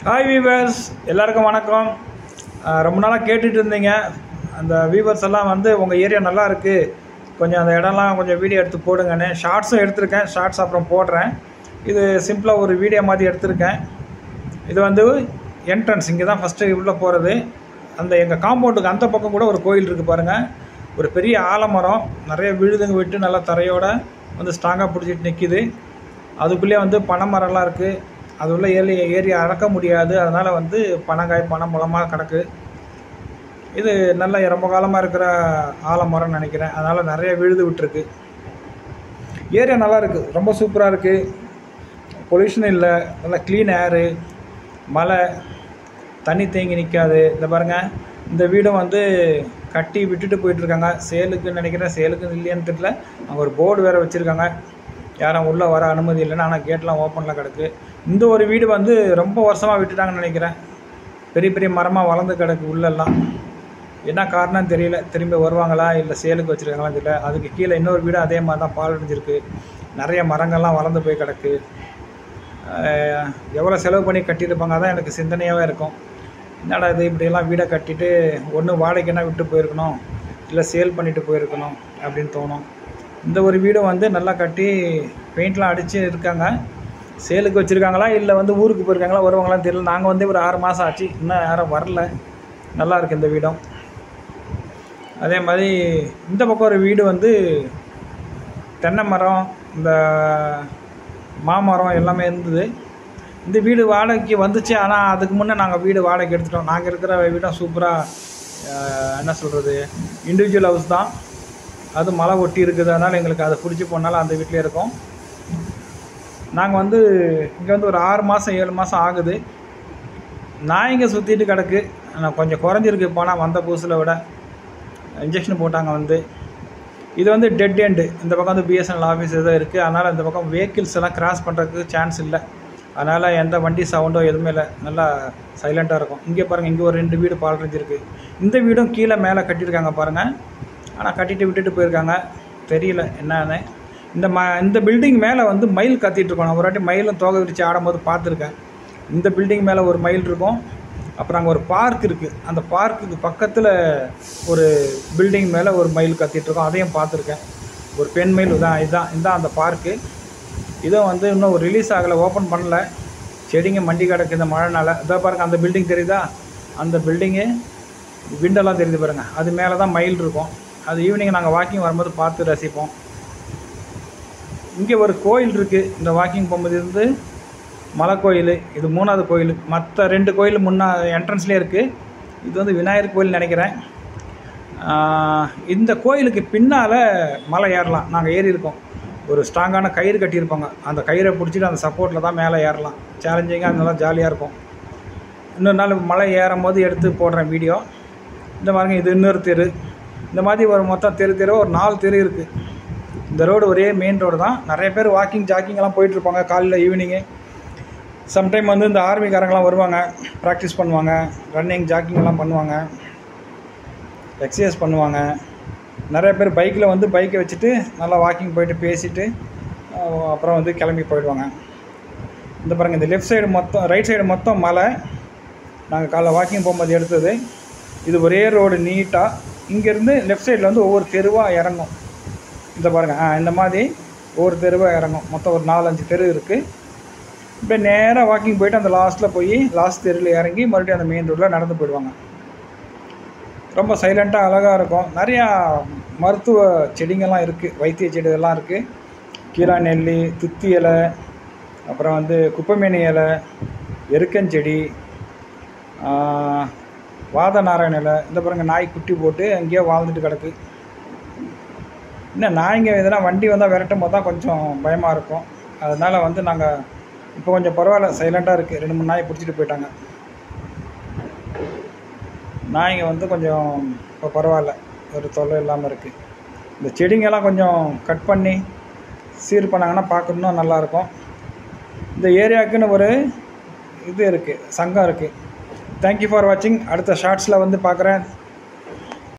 Hi viewers, எல்லாருக்கும் வணக்கம். ரொம்ப நாளாக கேட்டுட்டு இருந்தீங்க. அந்த வீவர்ஸ் எல்லாம் வந்து உங்கள் ஏரியா நல்லா இருக்குது, கொஞ்சம் அந்த இடம்லாம் கொஞ்சம் வீடியோ எடுத்து போடுங்கன்னு. ஷார்ட்ஸும் எடுத்திருக்கேன், ஷார்ட்ஸ் அப்புறம் போடுறேன். இது சிம்பிளாக ஒரு வீடியோ மாதிரி எடுத்திருக்கேன். இது வந்து என்ட்ரன்ஸ், இங்கே தான் ஃபஸ்ட்டு உள்ளே போகிறது. அந்த எங்கள் காம்பவுண்டுக்கு அந்த பக்கம் கூட ஒரு கோயில் இருக்குது பாருங்கள். ஒரு பெரிய ஆலமரம், நிறைய விழுதுங்க விட்டு நல்லா தரையோடு வந்து ஸ்ட்ராங்காக பிடிச்சிட்டு நிற்கிது. அதுக்குள்ளேயே வந்து பனை மரம்லாம் இருக்குது. அது உள்ள ஏறி அறக்க முடியாது, அதனால் வந்து பனங்காய் பனம் மூலமாக கிடக்கு. இது நல்ல ரொம்ப காலமாக இருக்கிற ஆலமரம்னு நினைக்கிறேன், அதனால் நிறைய விழுது விட்டுருக்கு. ஏரியா நல்லா இருக்குது, ரொம்ப சூப்பராக இருக்குது. பொல்யூஷன் இல்லை, நல்லா க்ளீன் ஏரு, மழை, தண்ணி தேங்கி நிற்காது. இந்த பாருங்கள், இந்த வீடும் வந்து கட்டி விட்டுட்டு போயிட்டுருக்காங்க. சேலுக்குன்னு நினைக்கிறேன், சேலுக்கு இல்லையான்னு தெரியல. அங்கே ஒரு போர்டு வேறு வச்சுருக்காங்க, யாரும் உள்ளே வர அனுமதி இல்லைன்னா. ஆனால் கேட்லாம் ஓப்பனில் கிடக்கு. இந்த ஒரு வீடு வந்து ரொம்ப வருஷமாக விட்டுட்டாங்கன்னு நினைக்கிறேன். பெரிய பெரிய மரமாக வளர்ந்து கிடக்கு உள்ளெல்லாம். என்ன காரணம் தெரியல, திரும்பி வருவாங்களா இல்லை சேலுக்கு வச்சுருக்காங்களான்னு தெரியல. அதுக்கு கீழே இன்னொரு வீடு அதே மாதிரி தான் பால் அடைஞ்சிருக்கு. நிறைய மரங்கள்லாம் வளர்ந்து போய் கிடக்கு. எவ்வளோ செலவு பண்ணி கட்டியிருப்பாங்க, அதான் எனக்கு சிந்தனையாகவே இருக்கும். என்னடா இது இப்படியெல்லாம் வீடை கட்டிட்டு ஒன்று வாடகைன்னா விட்டு போயிருக்கணும், இல்லை சேல் பண்ணிவிட்டு போயிருக்கணும் அப்படின்னு தோணும். இந்த ஒரு வீடும் வந்து நல்லா கட்டி பெயிண்ட்லாம் அடித்து இருக்காங்க. சேலுக்கு வச்சுருக்காங்களா இல்லை வந்து ஊருக்கு போயிருக்காங்களா, வருவாங்களான்னு தெரியல. நாங்கள் வந்து ஒரு 6 மாதம் ஆச்சு, இன்னும் யாரும் வரல. நல்லாயிருக்கு இந்த வீடும். அதே மாதிரி இந்த பக்கம் ஒரு வீடு வந்து தென்னை மரம், இந்த மாமரம் எல்லாமே இருந்தது. இந்த வீடு வாடகைக்கு வந்துச்சு, ஆனால் அதுக்கு முன்னே நாங்கள் வீடு வாடகைக்கு எடுத்துட்டோம். நாங்கள் இருக்கிற வீடும் சூப்பராக, என்ன சொல்கிறது, இண்டிவிஜுவல் ஹவுஸ் தான். அது மழை ஒட்டி இருக்குது, அதனால் எங்களுக்கு அதை பிடிச்சி போனாலும் அந்த வீட்டிலே இருக்கோம். நாங்கள் வந்து இங்கே வந்து ஒரு 6 மாதம் 7 மாதம் ஆகுது. நாய்ங்க சுற்றிட்டு கிடக்கு. ஆனால் கொஞ்சம் குறைஞ்சிருக்கு போனால் வந்த புதுசில் விட. இன்ஜெக்ஷன் போட்டாங்க வந்து. இது வந்து டெட் எண்டு. இந்த பக்கம் வந்து பிஎஸ்என்எல் ஆஃபீஸ் எதாவது இருக்குது, அதனால் இந்த பக்கம் வெஹிக்கிள்ஸ் எல்லாம் கிராஸ் பண்ணுறதுக்கு சான்ஸ் இல்லை. அதனால் எந்த வண்டி சவுண்டோ எதுவுமே இல்லை, நல்லா சைலண்ட்டாக இருக்கும். இங்கே பாருங்கள், இங்கே ஒரு 2 வீடு பாலடைஞ்சிருக்கு. இந்த வீடும் கீழே மேலே கட்டியிருக்காங்க பாருங்கள். ஆனால் கட்டிட்டு விட்டுட்டு போயிருக்காங்க, தெரியல என்னன்னு. இந்த பில்டிங் மேலே வந்து மயில் கத்திட்டு நான் ஒரு வாட்டி மயிலும் தோகை விரித்து ஆடும்போது பார்த்துருக்கேன். இந்த பில்டிங் மேலே ஒரு மயில் இருக்கும். அப்புறம் அங்கே ஒரு பார்க் இருக்குது, அந்த பார்க்குக்கு பக்கத்தில் ஒரு பில்டிங் மேலே ஒரு மயில் கத்திகிட்ருக்கோம், அதையும் பார்த்துருக்கேன். ஒரு பெண் மயில் தான். இதுதான் அந்த பார்க்கு. இதுவும் வந்து இன்னும் ஒரு ரிலீஸ் ஆகலை, ஓப்பன் பண்ணல. செடிங்க மண்டி கிடக்கு இந்த மழைனால. இதை பாருங்கள், அந்த பில்டிங் தெரியுதா, அந்த பில்டிங்கு விண்டெல்லாம் தெரியுது பாருங்கள். அது மேலே தான் மயில் இருக்கும். அது ஈவினிங் நாங்கள் வாக்கிங் வரும்போது பார்த்து ரசிப்போம். இங்கே ஒரு கோயில் இருக்குது, இந்த வாக்கிங் போகும்போது இருந்து மலை கோயில். இது 3வது கோயில். மற்ற 2 கோயில் முன்னா என்ட்ரன்ஸ்லேயே இருக்குது. இது வந்து விநாயகர் கோயில் நினைக்கிறேன். இந்த கோயிலுக்கு பின்னால் மலை ஏறலாம். நாங்கள் ஏறி இருக்கோம். ஒரு ஸ்ட்ராங்கான கயிறு கட்டியிருப்பாங்க, அந்த கயிறை பிடிச்சிட்டு அந்த சப்போர்ட்டில் தான் மேலே ஏறலாம். சேலஞ்சிங்காக அதனால ஜாலியாக இருக்கும். இன்னொரு நாள் மலை ஏறும் போது எடுத்து போடுறேன் வீடியோ. இந்த மாதிரி இது இன்னொரு தெரு. இந்த மாதிரி ஒரு மொத்தம் தெரு ஒரு 4 தெரு இருக்குது. இந்த ரோடு ஒரே மெயின் ரோடு தான். நிறைய பேர் வாக்கிங் ஜாக்கிங்கெல்லாம் போயிட்டுருப்பாங்க காலையில் ஈவினிங்கு. சம்டைம் வந்து இந்த ஆர்மிக்காரங்களாம் வருவாங்க, ப்ராக்டிஸ் பண்ணுவாங்க, ரன்னிங் ஜாக்கிங்கெல்லாம் பண்ணுவாங்க, எக்ஸசைஸ் பண்ணுவாங்க. நிறைய பேர் பைக்கில் வந்து பைக்கை வச்சுட்டு நல்லா வாக்கிங் போயிட்டு பேசிவிட்டு அப்புறம் வந்து கிளம்பி போயிடுவாங்க. இந்த பாருங்கள், இந்த லெஃப்ட் சைடு மொத்தம், ரைட் சைடு மொத்தம் மலை. நாங்கள் காலைல வாக்கிங் போகும்போது எடுத்தது. இது ஒரே ரோடு நீட்டாக. இங்கேருந்து லெஃப்ட் சைடில் வந்து ஒவ்வொரு தெருவாக இறங்கும். இந்த பாருங்கள், இந்த மாதிரி ஒவ்வொரு தெருவாக இறங்கும். மொத்தம் ஒரு 4-5 தெரு இருக்குது. இப்போ நேராக வாக்கிங் போயிட்டு அந்த லாஸ்ட்டில் போய் லாஸ்ட் தெருவில் இறங்கி மறுபடியும் அந்த மெயின் ரோட்டில் நடந்து போயிடுவாங்க. ரொம்ப சைலண்ட்டாக அழகாக இருக்கும். நிறையா மருத்துவ செடிங்கள்லாம் இருக்குது, வைத்திய செடிகள்லாம் இருக்குது. கீரா நெல்லி, துத்தி இலை, அப்புறம் வந்து குப்பைமேனி இலை, எருக்கஞ்செடி, வாத நாராயண இலை. இந்த பாருங்கள், நாய் குட்டி போட்டு அங்கேயே வாழ்ந்துட்டு கிடக்கு. இன்னும் நாய்ங்க எதுனா வண்டி வந்தால் விரட்டும் போது தான் கொஞ்சம் பயமாக இருக்கும். அதனால் வந்து நாங்கள் இப்போ கொஞ்சம் பரவாயில்ல, சைலண்ட்டாக இருக்குது. 2-3 நாயை பிடிச்சிட்டு போயிட்டாங்க. நாய்ங்க வந்து கொஞ்சம் இப்போ பரவாயில்ல, ஒரு தொல்லை இல்லாமல் இருக்குது. இந்த செடிங்கெல்லாம் கொஞ்சம் கட் பண்ணி சீர் பண்ணாங்கன்னா பார்க்கணுன்னா நல்லாயிருக்கும். இந்த ஏரியாவுக்குன்னு ஒரு இது இருக்குது, சங்கம் இருக்குது. தேங்க்யூ ஃபார் வாட்சிங். அடுத்த ஷார்ட்ஸில் வந்து பார்க்குறேன்.